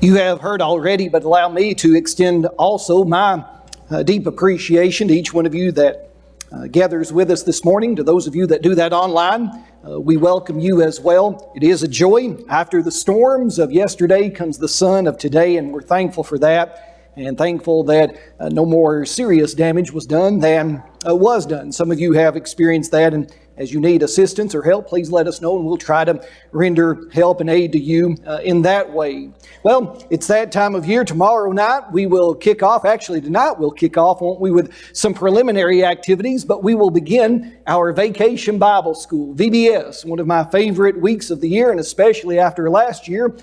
You have heard already, but allow me to extend also my deep appreciation to each one of you that gathers with us this morning. To those of you that do that online, we welcome you as well. It is a joy. After the storms of yesterday comes the sun of today, and we're thankful for that, and thankful that no more serious damage was done than was done. Some of you have experienced that, and as you need assistance or help, please let us know, and we'll try to render help and aid to you in that way. Well, it's that time of year. Tomorrow night we will kick off. Actually, tonight we'll kick off, won't we, with some preliminary activities, but we will begin our Vacation Bible School, VBS, one of my favorite weeks of the year, and especially after last year.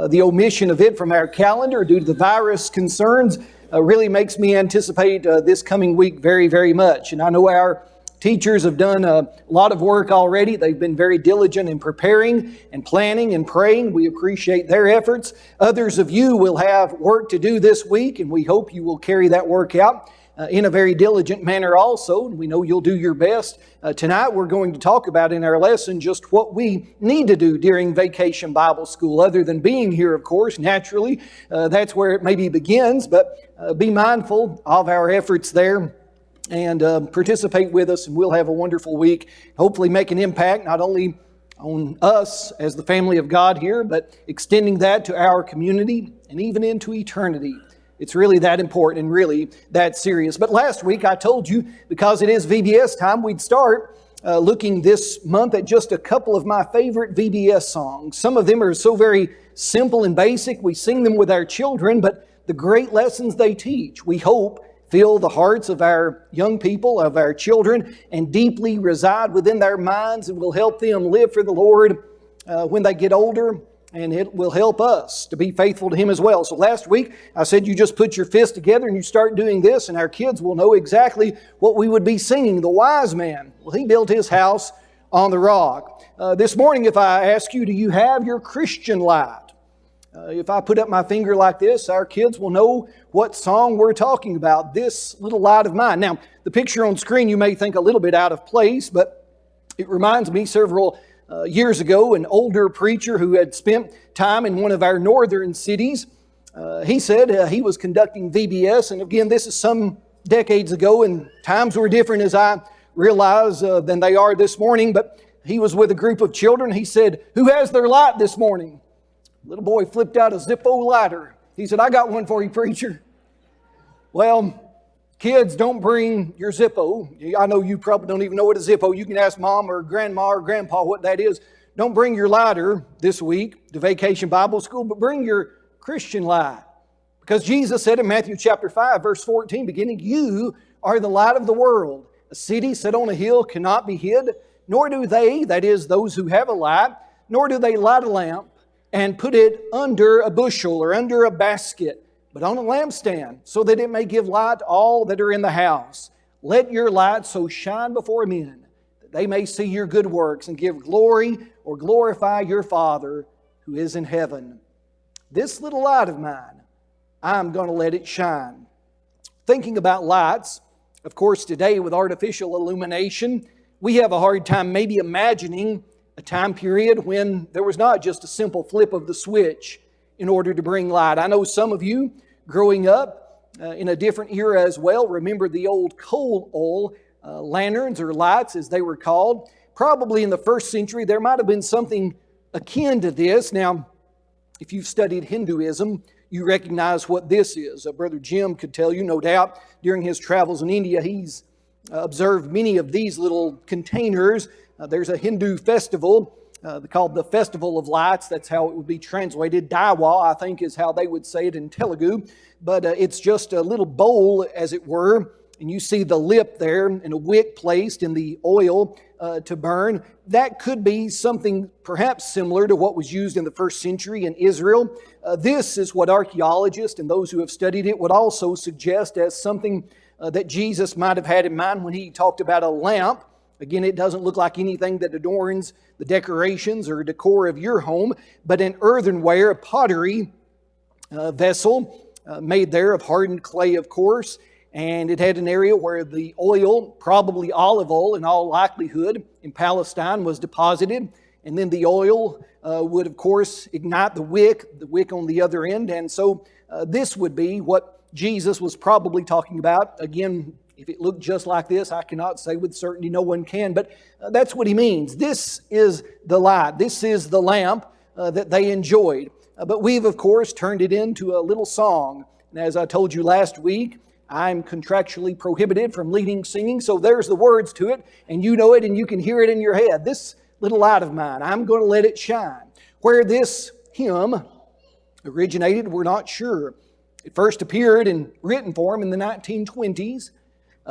The omission of it from our calendar due to the virus concerns really makes me anticipate this coming week very, very much. And I know our teachers have done a lot of work already. They've been very diligent in preparing and planning and praying. We appreciate their efforts. Others of you will have work to do this week, and we hope you will carry that work out in a very diligent manner also. And we know you'll do your best. Tonight we're going to talk about in our lesson just what we need to do during Vacation Bible School, other than being here, of course. Naturally, that's where it maybe begins, but be mindful of our efforts there. And participate with us, and we'll have a wonderful week. Hopefully make an impact not only on us as the family of God here, but extending that to our community and even into eternity. It's really that important and really that serious. But last week I told you, because it is VBS time, we'd start looking this month at just a couple of my favorite VBS songs. Some of them are so very simple and basic. We sing them with our children, but the great lessons they teach, we hope, fill the hearts of our young people, of our children, and deeply reside within their minds, and will help them live for the Lord when they get older, and it will help us to be faithful to Him as well. So last week, I said you just put your fist together and you start doing this, and our kids will know exactly what we would be singing. The wise man, well, he built his house on the rock. This morning, if I ask you, do you have your Christian light? If I put up my finger like this, our kids will know what song we're talking about, This Little Light of Mine. Now, the picture on screen you may think a little bit out of place, but it reminds me several years ago, an older preacher who had spent time in one of our northern cities. He said he was conducting VBS, and again, this is some decades ago, and times were different, as I realize, than they are this morning, but he was with a group of children. He said, "Who has their light this morning?" Little boy flipped out a Zippo lighter. He said, "I got one for you, preacher." Well, kids, don't bring your Zippo. I know you probably don't even know what a Zippo. You can ask mom or grandma or grandpa what that is. Don't bring your lighter this week to Vacation Bible School, but bring your Christian light. Because Jesus said in Matthew chapter 5, verse 14, beginning, "You are the light of the world. A city set on a hill cannot be hid, nor do they," that is, those who have a light, "nor do they light a lamp and put it under a bushel or under a basket, but on a lampstand, so that it may give light to all that are in the house. Let your light so shine before men, that they may see your good works and give glory or glorify your Father who is in heaven." This little light of mine, I'm going to let it shine. Thinking about lights, of course, today with artificial illumination, we have a hard time maybe imagining a time period when there was not just a simple flip of the switch in order to bring light. I know some of you growing up in a different era as well remember the old coal oil lanterns or lights as they were called. Probably in the first century there might have been something akin to this. Now, if you've studied Hinduism, you recognize what this is. Brother Jim could tell you, no doubt, during his travels in India, he's observed many of these little containers. There's a Hindu festival called the Festival of Lights. That's how it would be translated. Daiwa, I think, is how they would say it in Telugu. But it's just a little bowl, as it were, and you see the lip there and a wick placed in the oil to burn. That could be something perhaps similar to what was used in the first century in Israel. This is what archaeologists and those who have studied it would also suggest as something that Jesus might have had in mind when He talked about a lamp. Again, it doesn't look like anything that adorns the decorations or decor of your home, but an earthenware, a pottery vessel made there of hardened clay, of course, and it had an area where the oil, probably olive oil in all likelihood, in Palestine was deposited, and then the oil would, of course, ignite the wick on the other end. And so this would be what Jesus was probably talking about. Again, if it looked just like this, I cannot say with certainty, no one can, but that's what he means. This is the light. This is the lamp that they enjoyed. But we've, of course, turned it into a little song. And as I told you last week, I'm contractually prohibited from leading singing, so there's the words to it, and you know it and you can hear it in your head. This little light of mine, I'm going to let it shine. Where this hymn originated, we're not sure. It first appeared in written form in the 1920s.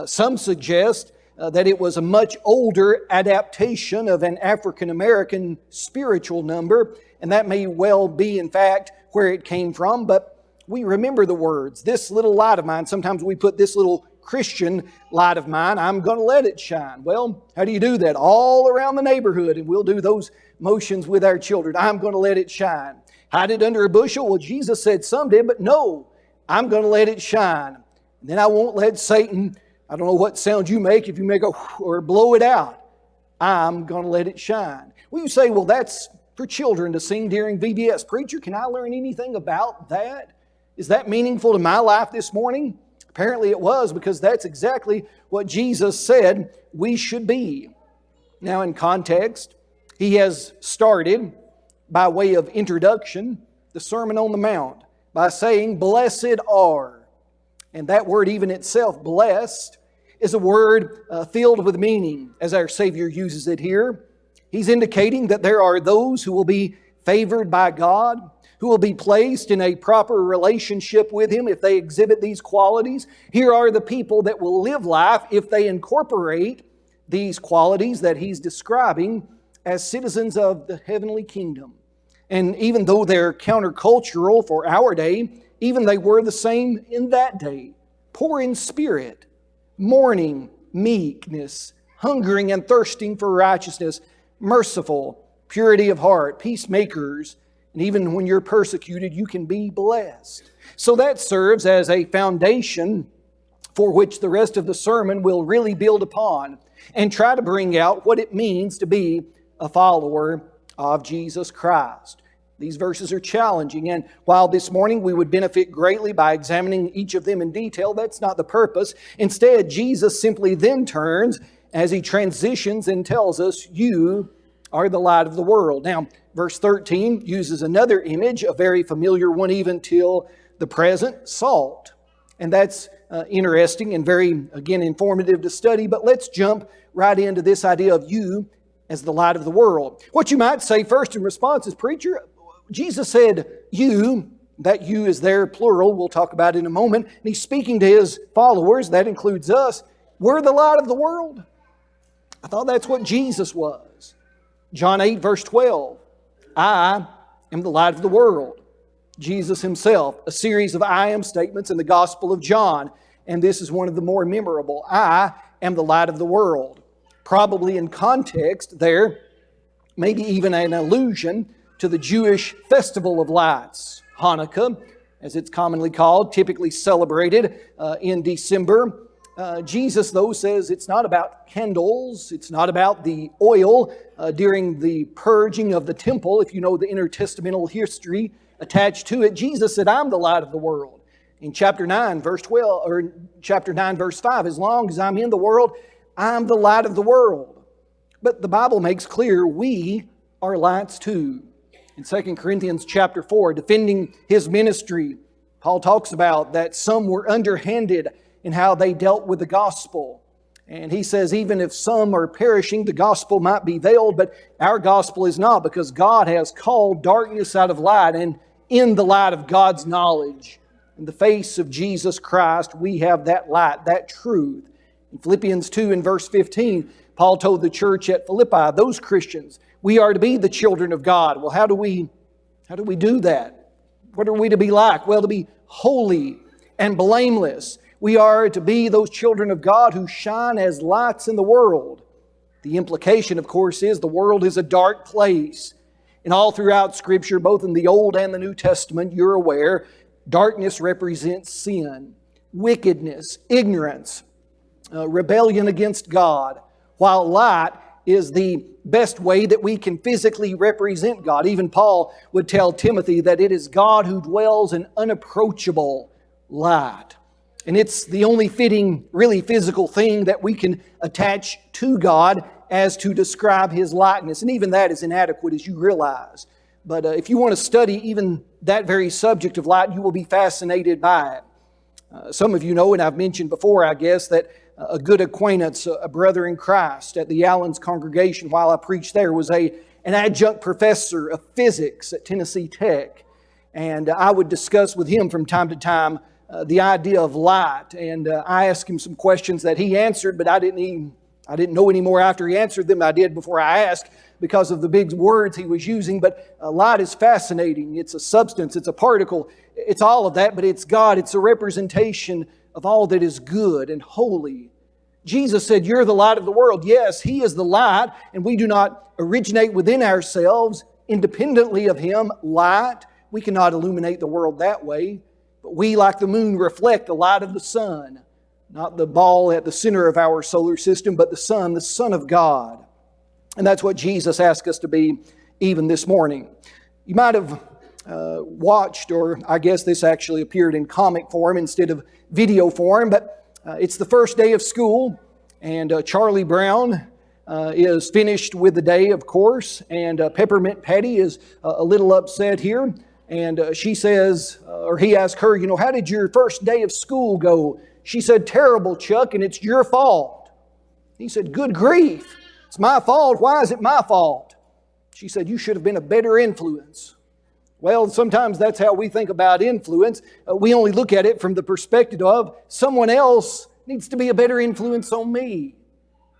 Some suggest that it was a much older adaptation of an African-American spiritual number, and that may well be, in fact, where it came from, but we remember the words. This little light of mine, sometimes we put this little Christian light of mine, I'm going to let it shine. Well, how do you do that? All around the neighborhood, and we'll do those motions with our children. I'm going to let it shine. Hide it under a bushel? Well, Jesus said some did, but no, I'm going to let it shine. And then I won't let Satan, I don't know what sound you make, if you make a or blow it out. I'm going to let it shine. Well, you say, well, that's for children to sing during VBS. Preacher, can I learn anything about that? Is that meaningful to my life this morning? Apparently it was, because that's exactly what Jesus said we should be. Now in context, he has started, by way of introduction, the Sermon on the Mount by saying, blessed are. And that word even itself, blessed, is a word filled with meaning, as our Savior uses it here. He's indicating that there are those who will be favored by God, who will be placed in a proper relationship with Him if they exhibit these qualities. Here are the people that will live life if they incorporate these qualities that He's describing as citizens of the heavenly kingdom. And even though they're countercultural for our day, even they were the same in that day. Poor in spirit, mourning, meekness, hungering and thirsting for righteousness, merciful, purity of heart, peacemakers, and even when you're persecuted, you can be blessed. So that serves as a foundation for which the rest of the sermon will really build upon and try to bring out what it means to be a follower of Jesus Christ. These verses are challenging, and while this morning we would benefit greatly by examining each of them in detail, that's not the purpose. Instead, Jesus simply then turns as He transitions and tells us, you are the light of the world. Now, verse 13 uses another image, a very familiar one even till the present, salt. And that's interesting and very, again, informative to study. But let's jump right into this idea of you as the light of the world. What you might say first in response is, preacher, Jesus said you, that you is there plural, we'll talk about it in a moment. And He's speaking to His followers, that includes us. We're the light of the world. I thought that's what Jesus was. John 8, verse 12. I am the light of the world. Jesus Himself, a series of I am statements in the Gospel of John. And this is one of the more memorable. I am the light of the world. Probably in context there, maybe even an allusion to the Jewish festival of lights, Hanukkah, as it's commonly called, typically celebrated in December. Jesus, though, says it's not about candles, it's not about the oil during the purging of the temple, if you know the intertestamental history attached to it. Jesus said, I'm the light of the world. In chapter 9, verse 12, or chapter 9, verse 5, as long as I'm in the world, I'm the light of the world. But the Bible makes clear we are lights too. In 2 Corinthians chapter 4, defending his ministry, Paul talks about that some were underhanded in how they dealt with the gospel. And he says, even if some are perishing, the gospel might be veiled, but our gospel is not, because God has called darkness out of light, and in the light of God's knowledge, in the face of Jesus Christ, we have that light, that truth. In Philippians 2 and verse 15, Paul told the church at Philippi, those Christians, we are to be the children of God. Well, how do we do that? What are we to be like? Well, to be holy and blameless. We are to be those children of God who shine as lights in the world. The implication, of course, is the world is a dark place. And all throughout Scripture, both in the Old and the New Testament, you're aware, darkness represents sin, wickedness, ignorance, rebellion against God, while light is the best way that we can physically represent God. Even Paul would tell Timothy that it is God who dwells in unapproachable light. And it's the only fitting, really physical thing that we can attach to God as to describe His likeness. And even that is inadequate, as you realize. But if you want to study even that very subject of light, you will be fascinated by it. Some of you know, and I've mentioned before, I guess, that a good acquaintance, a brother in Christ at the Allens congregation while I preached there, was an adjunct professor of physics at Tennessee Tech. And I would discuss with him from time to time the idea of light. And I asked him some questions that he answered, but I didn't know any more after he answered them than I did before I asked, because of the big words he was using. But light is fascinating. It's a substance, it's a particle, it's all of that, but it's God. It's a representation of all that is good and holy. Jesus said, "You're the light of the world." Yes, He is the light, and we do not originate within ourselves independently of Him, light. We cannot illuminate the world that way. But we, like the moon, reflect the light of the sun. Not the ball at the center of our solar system, but the Son of God. And that's what Jesus asked us to be even this morning. You might have watched, or I guess this actually appeared in comic form instead of video form, but it's the first day of school, and Charlie Brown is finished with the day, of course, and Peppermint Patty is a little upset here, and she says, or he asked her, "How did your first day of school go?" She said, "Terrible, Chuck, and it's your fault." He said, "Good grief, it's my fault. Why is it my fault?" She said, "You should have been a better influence." Well, sometimes that's how we think about influence. We only look at it from the perspective of someone else needs to be a better influence on me.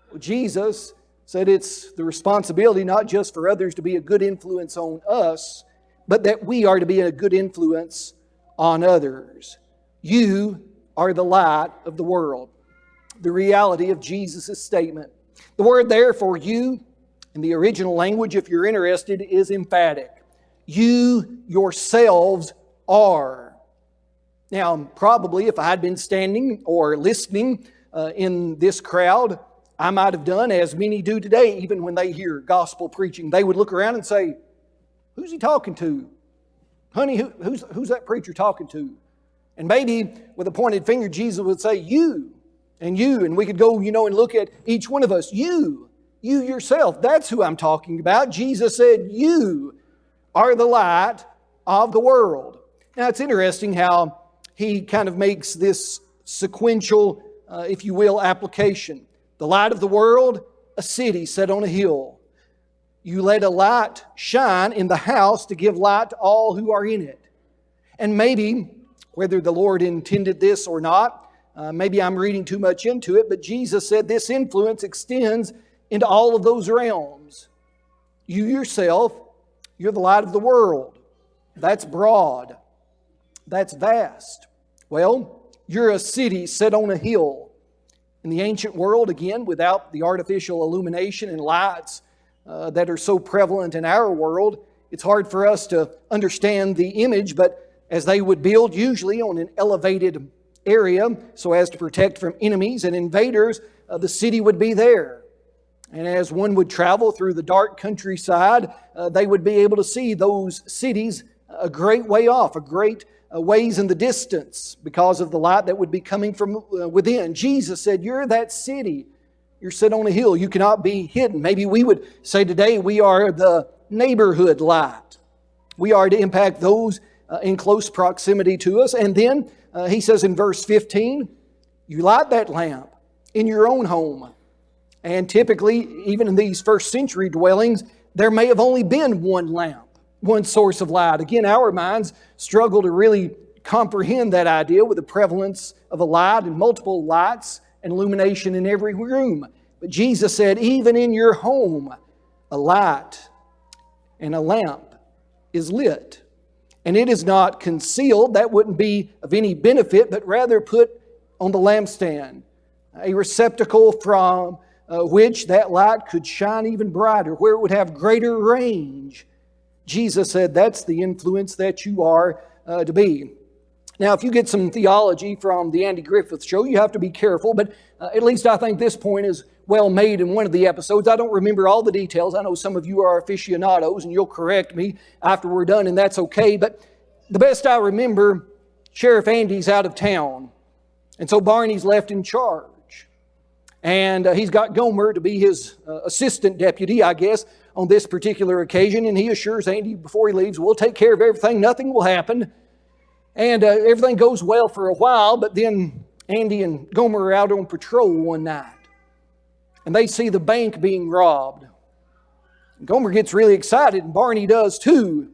Well, Jesus said it's the responsibility not just for others to be a good influence on us, but that we are to be a good influence on others. You are the light of the world. The reality of Jesus' statement. The word there for "you" in the original language, if you're interested, is emphatic. You yourselves are. Now, probably if I had been standing or listening in this crowd, I might have done as many do today, even when they hear gospel preaching. They would look around and say, "Who's he talking to? Honey, who's that preacher talking to?" And maybe with a pointed finger, Jesus would say, "You, and you." And we could go, and look at each one of us. You yourself, that's who I'm talking about. Jesus said, "You are the light of the world." Now, it's interesting how he kind of makes this sequential, if you will, application. The light of the world, a city set on a hill. You let a light shine in the house to give light to all who are in it. And maybe, whether the Lord intended this or not, maybe I'm reading too much into it, but Jesus said this influence extends into all of those realms. You yourself, you're the light of the world. That's broad. That's vast. Well, you're a city set on a hill. In the ancient world, again, without the artificial illumination and lights that are so prevalent in our world, it's hard for us to understand the image, but as they would build usually on an elevated area so as to protect from enemies and invaders, the city would be there. And as one would travel through the dark countryside, they would be able to see those cities a great way off, a great ways in the distance because of the light that would be coming from within. Jesus said, "You're that city. You're set on a hill. You cannot be hidden." Maybe we would say today we are the neighborhood light. We are to impact those in close proximity to us. And then he says in verse 15, you light that lamp in your own home. And typically, even in these first century dwellings, there may have only been one lamp, one source of light. Again, our minds struggle to really comprehend that idea with the prevalence of a light and multiple lights and illumination in every room. But Jesus said, even in your home, a light and a lamp is lit. And it is not concealed. That wouldn't be of any benefit, but rather put on the lampstand, a receptacle from which that light could shine even brighter, where it would have greater range. Jesus said that's the influence that you are to be. Now, if you get some theology from the Andy Griffith Show, you have to be careful, but at least I think this point is well made in one of the episodes. I don't remember all the details. I know some of you are aficionados, and you'll correct me after we're done, and that's okay. But the best I remember, Sheriff Andy's out of town, and so Barney's left in charge. And he's got Gomer to be his assistant deputy, I guess, on this particular occasion. And he assures Andy before he leaves, we'll take care of everything, nothing will happen. And everything goes well for a while, but then Andy and Gomer are out on patrol one night. And they see the bank being robbed. And Gomer gets really excited, and Barney does too.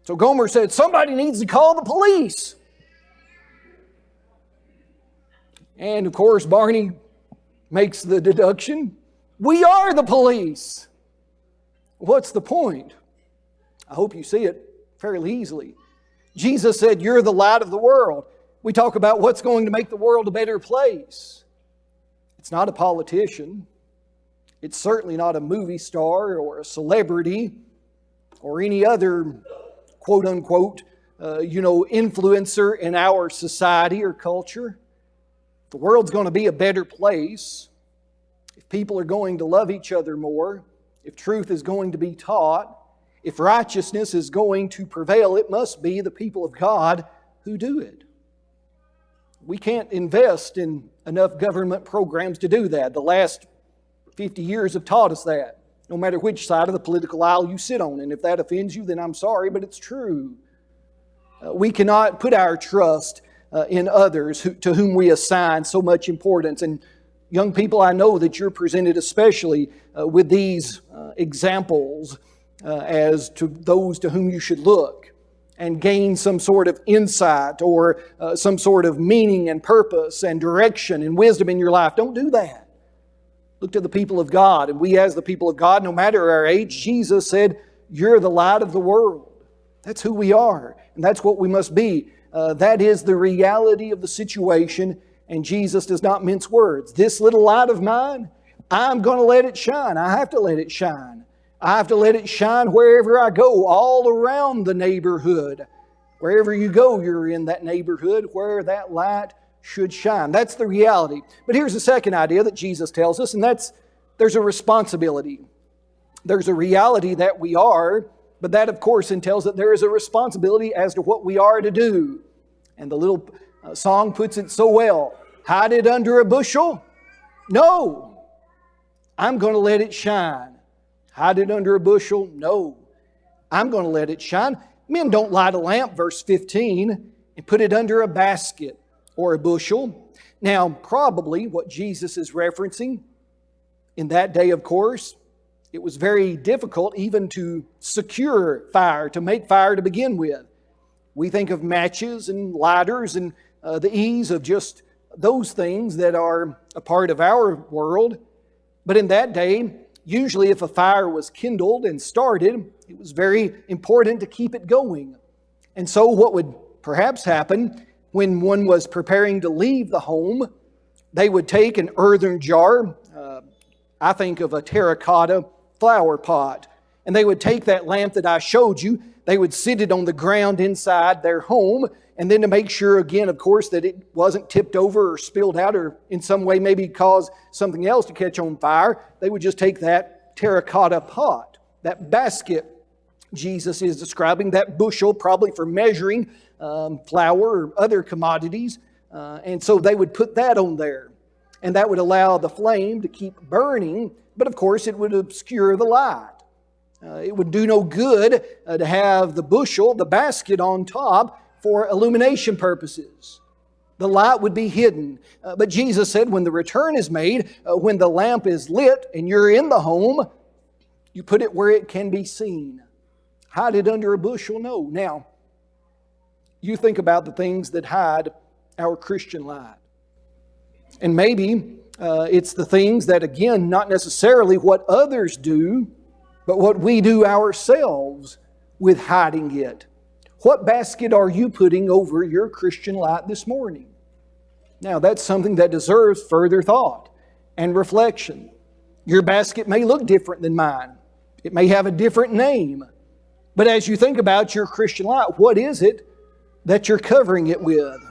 So Gomer said, somebody needs to call the police. And of course, Barney makes the deduction, we are the police. What's the point? I hope you see it fairly easily. Jesus said, you're the light of the world. We talk about what's going to make the world a better place. It's not a politician. It's certainly not a movie star or a celebrity or any other quote-unquote, influencer in our society or culture. The world's going to be a better place if people are going to love each other more, if truth is going to be taught, if righteousness is going to prevail. It must be the people of God who do it. We can't invest in enough government programs to do that. The last 50 years have taught us that, no matter which side of the political aisle you sit on. And if that offends you, then I'm sorry, but it's true. We cannot put our trust in others to whom we assign so much importance. And young people, I know that you're presented especially with these examples as to those to whom you should look and gain some sort of insight or some sort of meaning and purpose and direction and wisdom in your life. Don't do that. Look to the people of God. And we as the people of God, no matter our age, Jesus said, you're the light of the world. That's who we are. And that's what we must be. That is the reality of the situation, and Jesus does not mince words. This little light of mine, I'm going to let it shine. I have to let it shine. I have to let it shine wherever I go, all around the neighborhood. Wherever you go, you're in that neighborhood where that light should shine. That's the reality. But here's the second idea that Jesus tells us, and that's there's a responsibility. There's a reality that we are, but that, of course, entails that there is a responsibility as to what we are to do. And the little song puts it so well. Hide it under a bushel? No. I'm going to let it shine. Hide it under a bushel? No. I'm going to let it shine. Men don't light a lamp, verse 15, and put it under a basket or a bushel. Now, probably what Jesus is referencing in that day, of course, it was very difficult even to secure fire, to make fire to begin with. We think of matches and lighters and the ease of just those things that are a part of our world. But in that day, usually if a fire was kindled and started, it was very important to keep it going. And so what would perhaps happen when one was preparing to leave the home, they would take an earthen jar, I think of a terracotta flower pot, and they would take that lamp that I showed you, they would sit it on the ground inside their home, and then to make sure again, of course, that it wasn't tipped over or spilled out or in some way maybe cause something else to catch on fire, they would just take that terracotta pot, that basket Jesus is describing, that bushel probably for measuring flour or other commodities, and so they would put that on there, and that would allow the flame to keep burning, but of course it would obscure the light. It would do no good to have the bushel, the basket on top for illumination purposes. The light would be hidden. But Jesus said when the return is made, when the lamp is lit and you're in the home, you put it where it can be seen. Hide it under a bushel? No. Now, you think about the things that hide our Christian light. And maybe it's the things that, again, not necessarily what others do, but what we do ourselves with hiding it. What basket are you putting over your Christian light this morning? Now, that's something that deserves further thought and reflection. Your basket may look different than mine. It may have a different name. But as you think about your Christian light, what is it that you're covering it with?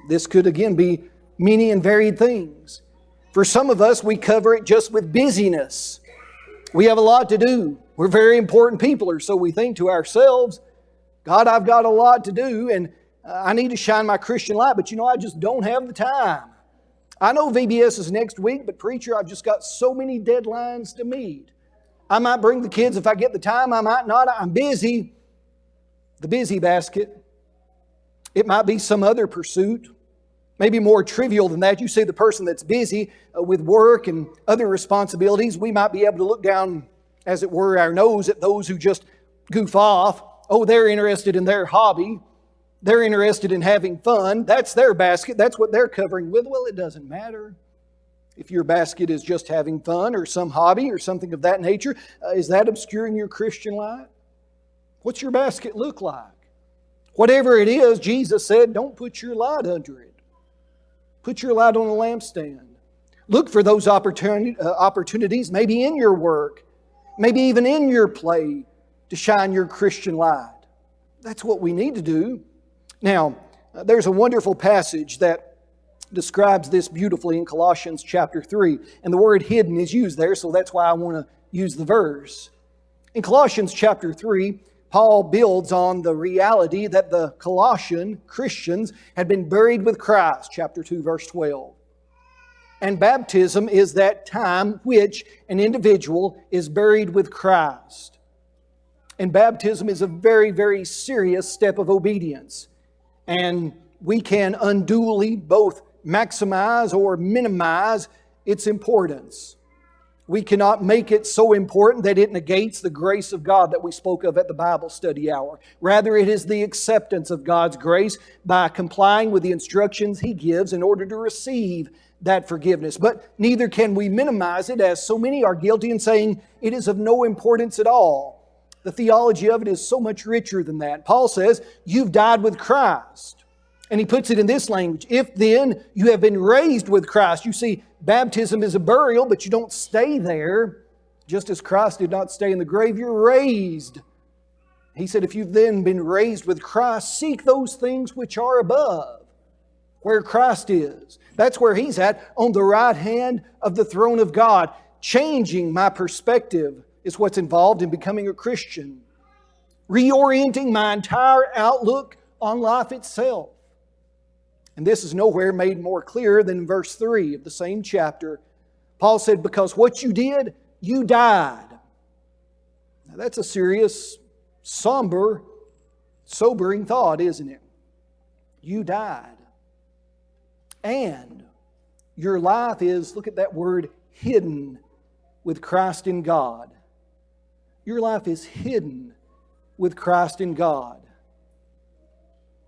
This could, again, be many and varied things. For some of us, we cover it just with busyness. We have a lot to do. We're very important people, or so we think to ourselves. God, I've got a lot to do, and I need to shine my Christian light, but I just don't have the time. I know VBS is next week, but preacher, I've just got so many deadlines to meet. I might bring the kids if I get the time, I might not. I'm busy. The busy basket. It might be some other pursuit. Maybe more trivial than that. You see the person that's busy with work and other responsibilities. We might be able to look down, as it were, our nose at those who just goof off. Oh, they're interested in their hobby. They're interested in having fun. That's their basket. That's what they're covering with. Well, it doesn't matter. If your basket is just having fun or some hobby or something of that nature, is that obscuring your Christian life? What's your basket look like? Whatever it is, Jesus said, don't put your light under it. Put your light on a lampstand. Look for those opportunities, maybe in your work, maybe even in your play, to shine your Christian light. That's what we need to do. Now, there's a wonderful passage that describes this beautifully in Colossians chapter 3. And the word hidden is used there, so that's why I want to use the verse. In Colossians chapter 3, Paul builds on the reality that the Colossian Christians had been buried with Christ, chapter 2, verse 12. And baptism is that time which an individual is buried with Christ. And baptism is a very, very serious step of obedience. And we can unduly both maximize or minimize its importance. We cannot make it so important that it negates the grace of God that we spoke of at the Bible study hour. Rather, it is the acceptance of God's grace by complying with the instructions He gives in order to receive that forgiveness. But neither can we minimize it, as so many are guilty in saying it is of no importance at all. The theology of it is so much richer than that. Paul says, you've died with Christ. And he puts it in this language, if then you have been raised with Christ. You see, baptism is a burial, but you don't stay there. Just as Christ did not stay in the grave, you're raised. He said, if you've then been raised with Christ, seek those things which are above, where Christ is. That's where He's at, on the right hand of the throne of God. Changing my perspective is what's involved in becoming a Christian. Reorienting my entire outlook on life itself. And this is nowhere made more clear than in verse 3 of the same chapter. Paul said, because what you did, you died. Now that's a serious, somber, sobering thought, isn't it? You died. And your life is, look at that word, hidden with Christ in God. Your life is hidden with Christ in God.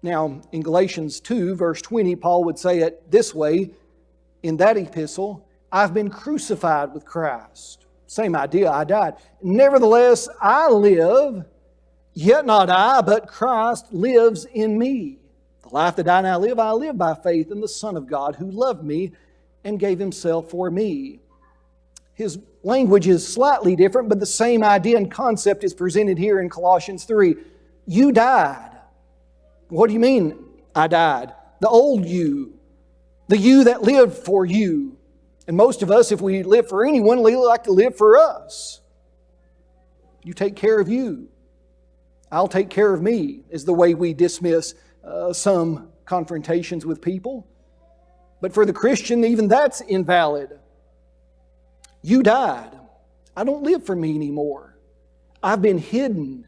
Now, in Galatians 2, verse 20, Paul would say it this way in that epistle, I've been crucified with Christ. Same idea, I died. Nevertheless, I live, yet not I, but Christ lives in me. The life that I now live, I live by faith in the Son of God who loved me and gave Himself for me. His language is slightly different, but the same idea and concept is presented here in Colossians 3. You died. What do you mean, I died? The old you. The you that lived for you. And most of us, if we live for anyone, we like to live for us. You take care of you. I'll take care of me, is the way we dismiss some confrontations with people. But for the Christian, even that's invalid. You died. I don't live for me anymore. I've been hidden.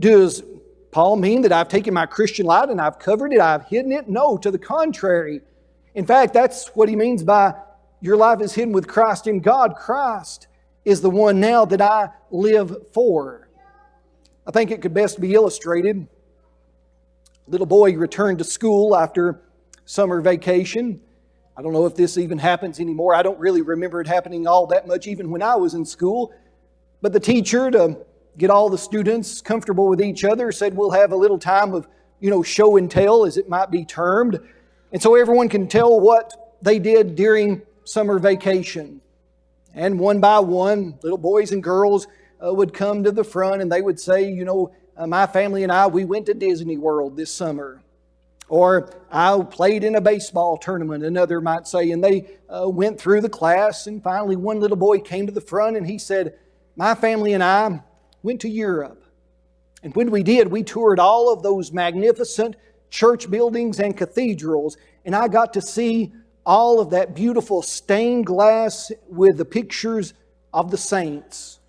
Does Paul mean that I've taken my Christian light and I've covered it, I've hidden it? No, to the contrary. In fact, that's what he means by your life is hidden with Christ in God. Christ is the one now that I live for. I think it could best be illustrated. A little boy returned to school after summer vacation. I don't know if this even happens anymore. I don't really remember it happening all that much even when I was in school. But the teacher, to get all the students comfortable with each other, said we'll have a little time of, show and tell, as it might be termed. And so everyone can tell what they did during summer vacation. And one by one, little boys and girls would come to the front and they would say, my family and I, we went to Disney World this summer. Or I played in a baseball tournament, another might say, and they went through the class, and finally one little boy came to the front and he said, my family and I went to Europe. And when we did, we toured all of those magnificent church buildings and cathedrals, and I got to see all of that beautiful stained glass with the pictures of the saints.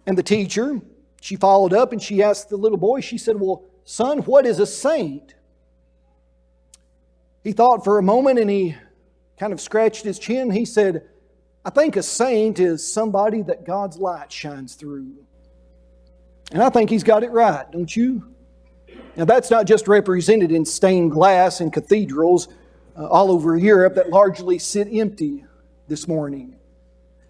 And the teacher, she followed up and she asked the little boy, she said, well, son, what is a saint? He thought for a moment and he kind of scratched his chin. He said, I think a saint is somebody that God's light shines through. And I think he's got it right, don't you? Now that's not just represented in stained glass and cathedrals all over Europe that largely sit empty this morning.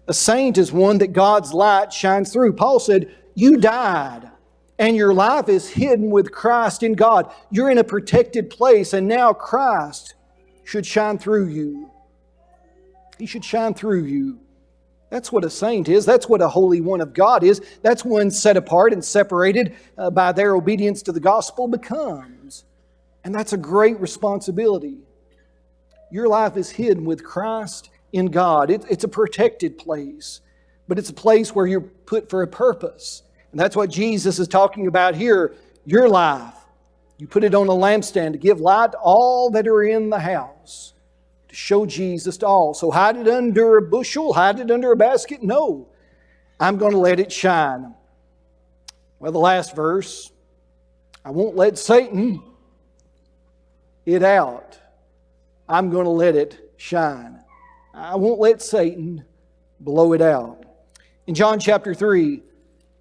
A saint is one that God's light shines through. Paul said, you died and your life is hidden with Christ in God. You're in a protected place and now Christ should shine through you. He should shine through you. That's what a saint is. That's what a holy one of God is. That's one set apart and separated by their obedience to the gospel becomes. And that's a great responsibility. Your life is hidden with Christ in God. It's a protected place, but it's a place where you're put for a purpose. And that's what Jesus is talking about here. Your life. You put it on a lampstand to give light to all that are in the house, to show Jesus to all. So hide it under a bushel, hide it under a basket? No. I'm going to let it shine. Well, the last verse, I won't let Satan it out. I'm going to let it shine. I won't let Satan blow it out. In John chapter 3,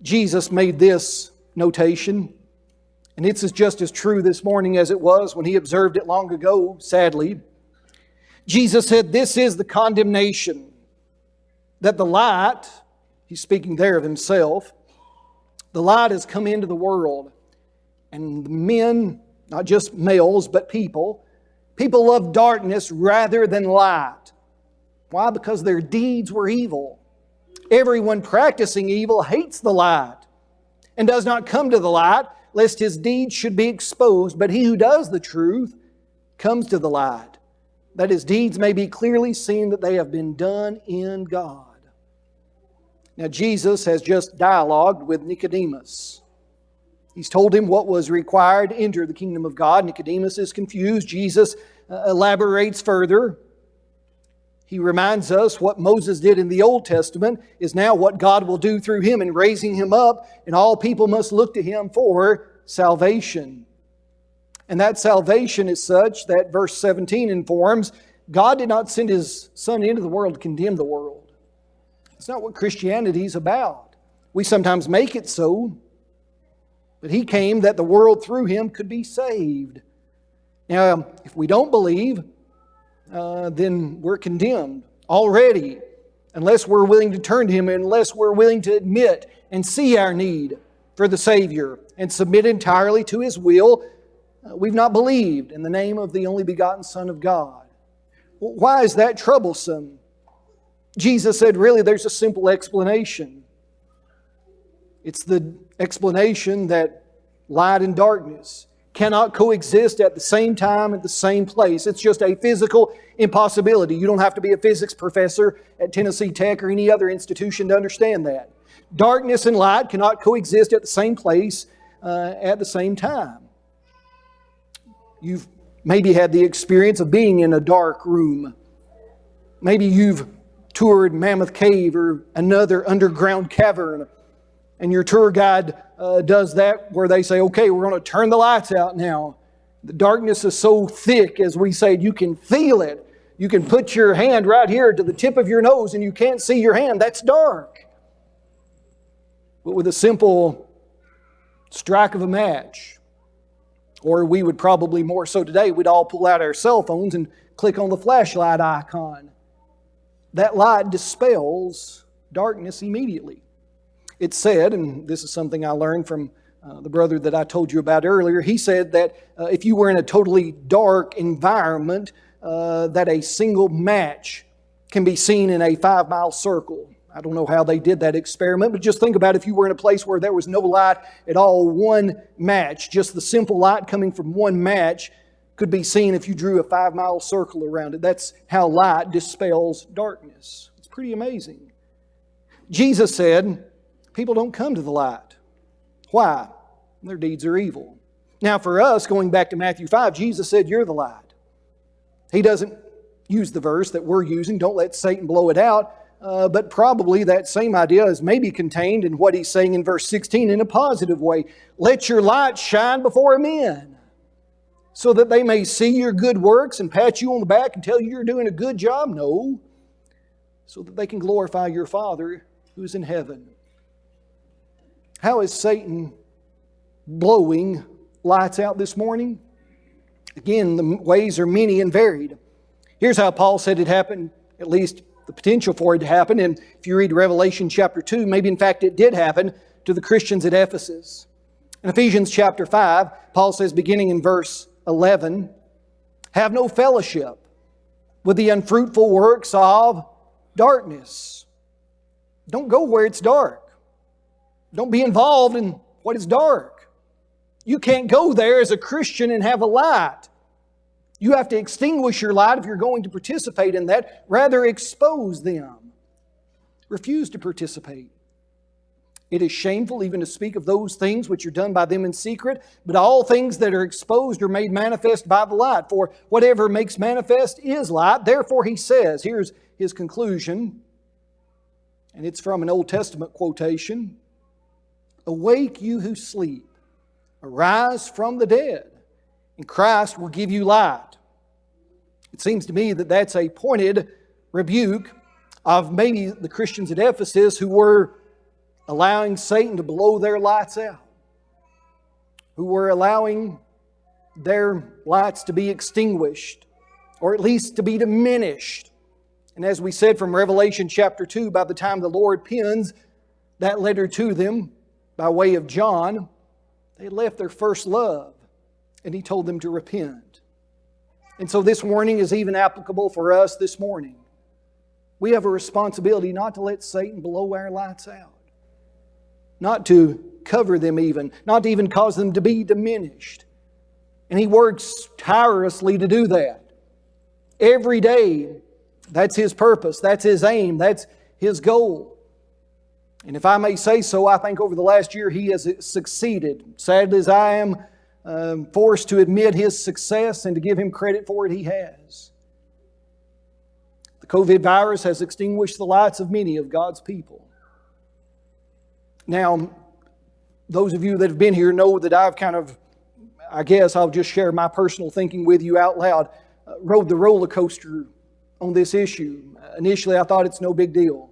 Jesus made this notation, and it's just as true this morning as it was when He observed it long ago, sadly. Jesus said, this is the condemnation, that the light, He's speaking there of Himself, the light has come into the world, and men, not just males, but people love darkness rather than light. Why? Because their deeds were evil. Everyone practicing evil hates the light and does not come to the light, lest his deeds should be exposed. But he who does the truth comes to the light, that his deeds may be clearly seen that they have been done in God. Now Jesus has just dialogued with Nicodemus. He's told him what was required to enter the kingdom of God. Nicodemus is confused. Jesus elaborates further. He reminds us what Moses did in the Old Testament is now what God will do through him in raising him up, and all people must look to him for salvation. And that salvation is such that verse 17 informs, God did not send His Son into the world to condemn the world. That's not what Christianity is about. We sometimes make it so. But He came that the world through Him could be saved. Now, if we don't believe, then we're condemned already, unless we're willing to turn to Him, unless we're willing to admit and see our need for the Savior and submit entirely to His will. We've not believed in the name of the only begotten Son of God. Well, why is that troublesome? Jesus said, really, there's a simple explanation. It's the explanation that light and darkness cannot coexist at the same time, at the same place. It's just a physical impossibility. You don't have to be a physics professor at Tennessee Tech or any other institution to understand that. Darkness and light cannot coexist at the same place at the same time. You've maybe had the experience of being in a dark room. Maybe you've toured Mammoth Cave or another underground cavern, and your tour guide does that where they say, okay, we're going to turn the lights out now. The darkness is so thick, as we say, you can feel it. You can put your hand right here to the tip of your nose and you can't see your hand. That's dark. But with a simple strike of a match, or we would probably more so today, we'd all pull out our cell phones and click on the flashlight icon. That light dispels darkness immediately. It said, and this is something I learned from the brother that I told you about earlier, he said that if you were in a totally dark environment, that a single match can be seen in a 5-mile circle. I don't know how they did that experiment, but just think about if you were in a place where there was no light at all, one match, just the simple light coming from one match could be seen if you drew a 5-mile circle around it. That's how light dispels darkness. It's pretty amazing. Jesus said, people don't come to the light. Why? Their deeds are evil. Now for us, going back to Matthew 5, Jesus said, you're the light. He doesn't use the verse that we're using, don't let Satan blow it out, but probably that same idea is maybe contained in what he's saying in verse 16 in a positive way. Let your light shine before men, so that they may see your good works and pat you on the back and tell you you're doing a good job. No, so that they can glorify your Father who's in heaven. How is Satan blowing lights out this morning? Again, the ways are many and varied. Here's how Paul said it happened, at least the potential for it to happen. And if you read Revelation chapter 2, maybe in fact it did happen to the Christians at Ephesus. In Ephesians chapter 5, Paul says, beginning in verse 11, have no fellowship with the unfruitful works of darkness. Don't go where it's dark. Don't be involved in what is dark. You can't go there as a Christian and have a light. You have to extinguish your light if you're going to participate in that. Rather, expose them. Refuse to participate. It is shameful even to speak of those things which are done by them in secret, but all things that are exposed are made manifest by the light. For whatever makes manifest is light. Therefore, he says, here's his conclusion, and it's from an Old Testament quotation, awake you who sleep, arise from the dead, and Christ will give you light. It seems to me that that's a pointed rebuke of maybe the Christians at Ephesus who were allowing Satan to blow their lights out, who were allowing their lights to be extinguished, or at least to be diminished. And as we said from Revelation chapter 2, by the time the Lord pens that letter to them by way of John, they left their first love, and He told them to repent. And so this warning is even applicable for us this morning. We have a responsibility not to let Satan blow our lights out, not to cover them even, not to even cause them to be diminished. And he works tirelessly to do that. Every day, that's his purpose, that's his aim, that's his goal. And if I may say so, I think over the last year he has succeeded. Sadly as I am forced to admit his success and to give him credit for it, he has. The COVID virus has extinguished the lights of many of God's people. Now, those of you that have been here know that I've I guess I'll just share my personal thinking with you out loud, rode the roller coaster on this issue. Initially, I thought it's no big deal.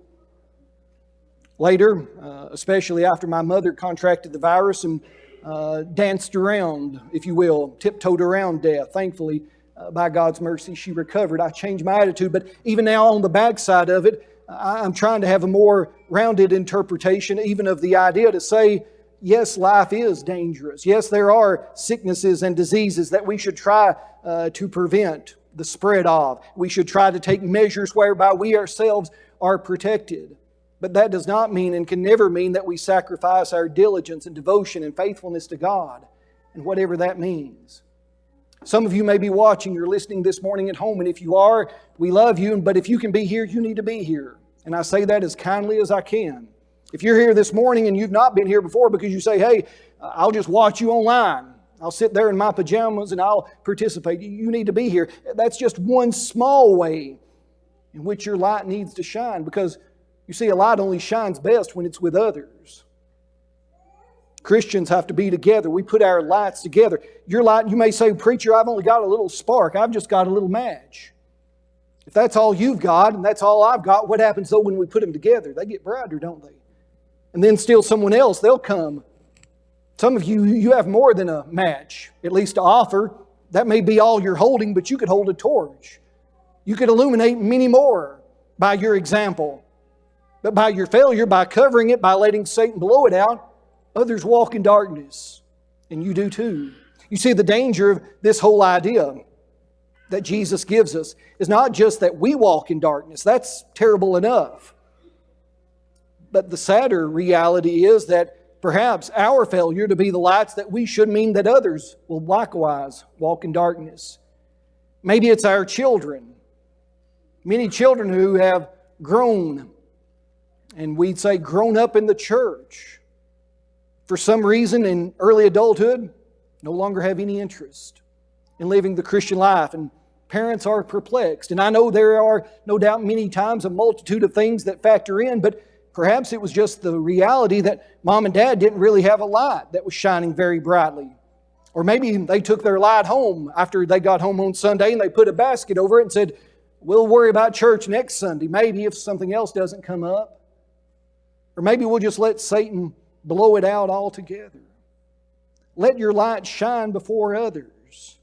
Later, especially after my mother contracted the virus and danced around, if you will, tiptoed around death. Thankfully, by God's mercy, she recovered. I changed my attitude, but even now on the backside of it, I'm trying to have a more rounded interpretation even of the idea to say, yes, life is dangerous. Yes, there are sicknesses and diseases that we should try to prevent the spread of. We should try to take measures whereby we ourselves are protected. But that does not mean and can never mean that we sacrifice our diligence and devotion and faithfulness to God, and whatever that means. Some of you may be watching or listening this morning at home, and if you are, we love you, but if you can be here, you need to be here. And I say that as kindly as I can. If you're here this morning and you've not been here before because you say, hey, I'll just watch you online. I'll sit there in my pajamas and I'll participate. You need to be here. That's just one small way in which your light needs to shine, because you see, a light only shines best when it's with others. Christians have to be together. We put our lights together. Your light, you may say, preacher, I've only got a little spark. I've just got a little match. If that's all you've got and that's all I've got, what happens though when we put them together? They get brighter, don't they? And then still someone else, they'll come. Some of you have more than a match, at least to offer. That may be all you're holding, but you could hold a torch. You could illuminate many more by your example. But by your failure, by covering it, by letting Satan blow it out, others walk in darkness. And you do too. You see, the danger of this whole idea that Jesus gives us is not just that we walk in darkness. That's terrible enough. But the sadder reality is that perhaps our failure to be the lights that we should mean that others will likewise walk in darkness. Maybe it's our children. Many children who have grown, and we'd say grown up in the church, for some reason in early adulthood, no longer have any interest in living the Christian life. And parents are perplexed. And I know there are no doubt many times a multitude of things that factor in, but perhaps it was just the reality that mom and dad didn't really have a light that was shining very brightly. Or maybe they took their light home after they got home on Sunday and they put a basket over it and said, we'll worry about church next Sunday, maybe if something else doesn't come up. Or maybe we'll just let Satan blow it out altogether. Let your light shine before others.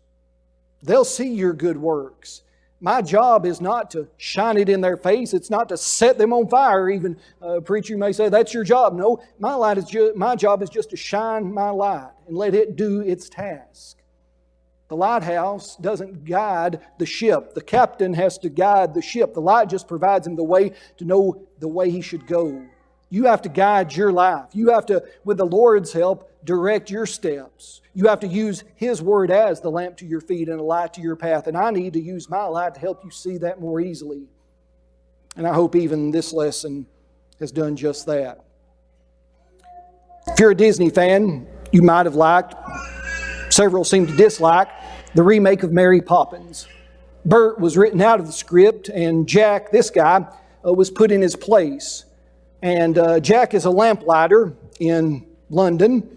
They'll see your good works. My job is not to shine it in their face. It's not to set them on fire. Even a preacher may say, that's your job. No, my job is just to shine my light and let it do its task. The lighthouse doesn't guide the ship. The captain has to guide the ship. The light just provides him the way to know the way he should go. You have to guide your life. You have to, with the Lord's help, direct your steps. You have to use His Word as the lamp to your feet and a light to your path. And I need to use my light to help you see that more easily. And I hope even this lesson has done just that. If you're a Disney fan, you might have liked, several seem to dislike, the remake of Mary Poppins. Bert was written out of the script, and Jack, this guy, was put in his place. And Jack is a lamplighter in London.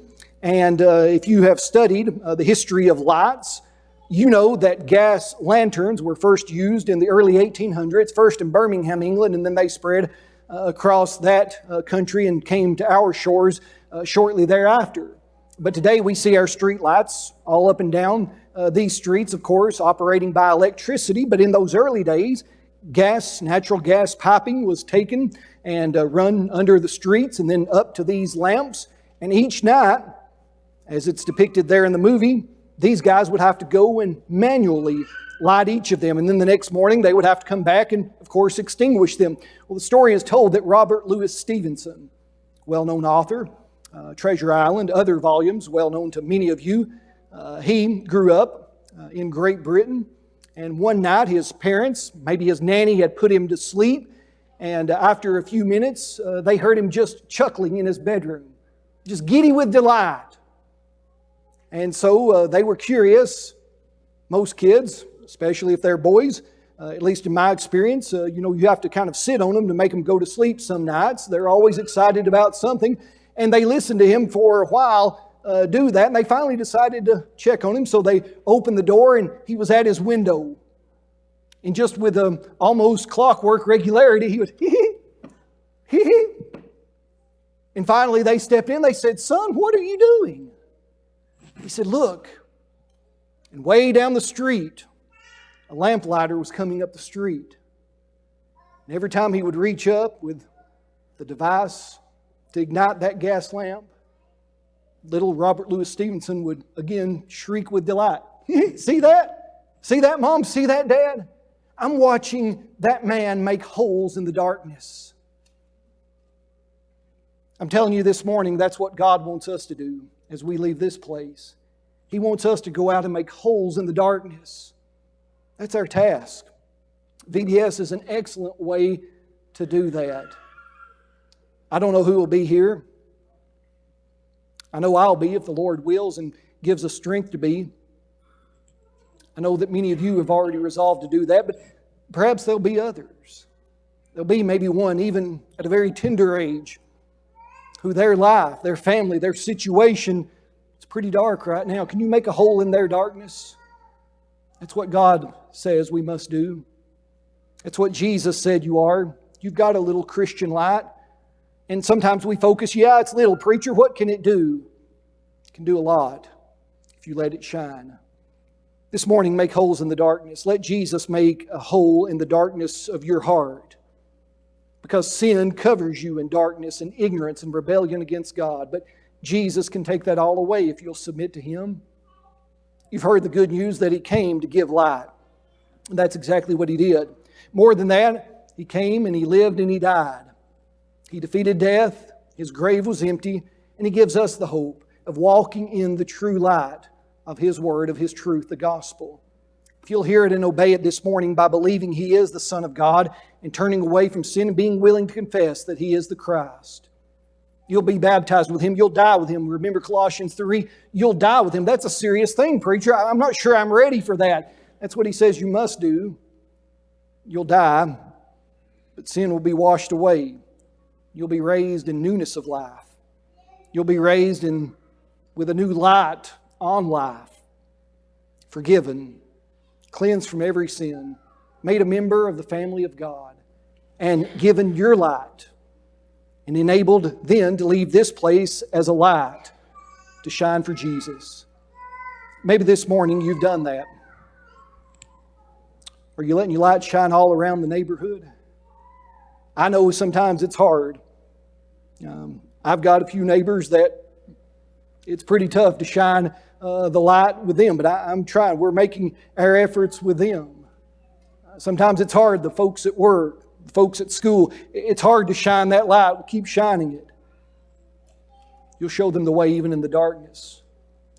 And if you have studied the history of lights, you know that gas lanterns were first used in the early 1800s, first in Birmingham, England, and then they spread across that country and came to our shores shortly thereafter. But today we see our street lights all up and down these streets, of course, operating by electricity. But in those early days, natural gas piping was taken and run under the streets and then up to these lamps. And each night, as it's depicted there in the movie, these guys would have to go and manually light each of them. And then the next morning they would have to come back and, of course, extinguish them. Well, the story is told that Robert Louis Stevenson, well-known author, Treasure Island, other volumes, well-known to many of you, he grew up in Great Britain. And one night his parents, maybe his nanny, had put him to sleep. And after a few minutes, they heard him just chuckling in his bedroom, just giddy with delight. And so they were curious. Most kids, especially if they're boys, at least in my experience, you have to kind of sit on them to make them go to sleep some nights. They're always excited about something. And they listened to him for a while do that. And they finally decided to check on him. So they opened the door and he was at his window. And just with almost clockwork regularity, he would hee. And finally they stepped in. They said, "Son, what are you doing?" He said, "Look." And way down the street, a lamplighter was coming up the street. And every time he would reach up with the device to ignite that gas lamp, little Robert Louis Stevenson would again shriek with delight. "See that? See that, Mom? See that, Dad? I'm watching that man make holes in the darkness." I'm telling you this morning, that's what God wants us to do as we leave this place. He wants us to go out and make holes in the darkness. That's our task. VBS is an excellent way to do that. I don't know who will be here. I know I'll be if the Lord wills and gives us strength to be. I know that many of you have already resolved to do that, but perhaps there'll be others. There'll be maybe one, even at a very tender age, who their life, their family, their situation, it's pretty dark right now. Can you make a hole in their darkness? That's what God says we must do. It's what Jesus said you are. You've got a little Christian light. And sometimes we focus, it's little, preacher. What can it do? It can do a lot if you let it shine. This morning, make holes in the darkness. Let Jesus make a hole in the darkness of your heart. Because sin covers you in darkness and ignorance and rebellion against God. But Jesus can take that all away if you'll submit to Him. You've heard the good news that He came to give light. And that's exactly what He did. More than that, He came and He lived and He died. He defeated death. His grave was empty. And He gives us the hope of walking in the true light of His Word, of His truth, the gospel. If you'll hear it and obey it this morning by believing He is the Son of God and turning away from sin and being willing to confess that He is the Christ, you'll be baptized with Him. You'll die with Him. Remember Colossians 3, you'll die with Him. That's a serious thing, preacher. I'm not sure I'm ready for that. That's what He says you must do. You'll die, but sin will be washed away. You'll be raised in newness of life. You'll be raised with a new light on life. Forgiven, cleansed from every sin, made a member of the family of God, and given your light, and enabled then to leave this place as a light to shine for Jesus. Maybe this morning you've done that. Are you letting your light shine all around the neighborhood? I know sometimes it's hard. I've got a few neighbors that it's pretty tough to shine the light with them, but I'm trying. We're making our efforts with them. Sometimes it's hard, the folks at work, the folks at school. It's hard to shine that light. We'll keep shining it. You'll show them the way even in the darkness.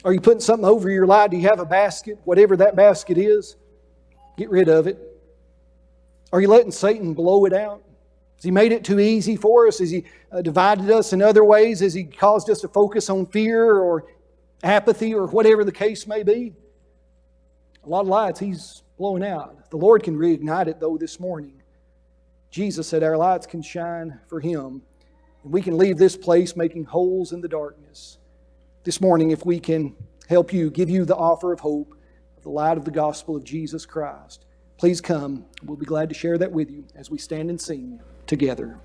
Are you putting something over your light? Do you have a basket? Whatever that basket is, get rid of it. Are you letting Satan blow it out? Has he made it too easy for us? Has he divided us in other ways? Has he caused us to focus on fear or apathy or whatever the case may be? A lot of lights he's blowing out. The Lord can reignite it though this morning. Jesus said our lights can shine for Him. And we can leave this place making holes in the darkness. This morning, if we can help you, give you the offer of hope, of the light of the gospel of Jesus Christ, please come. We'll be glad to share that with you as we stand and sing together.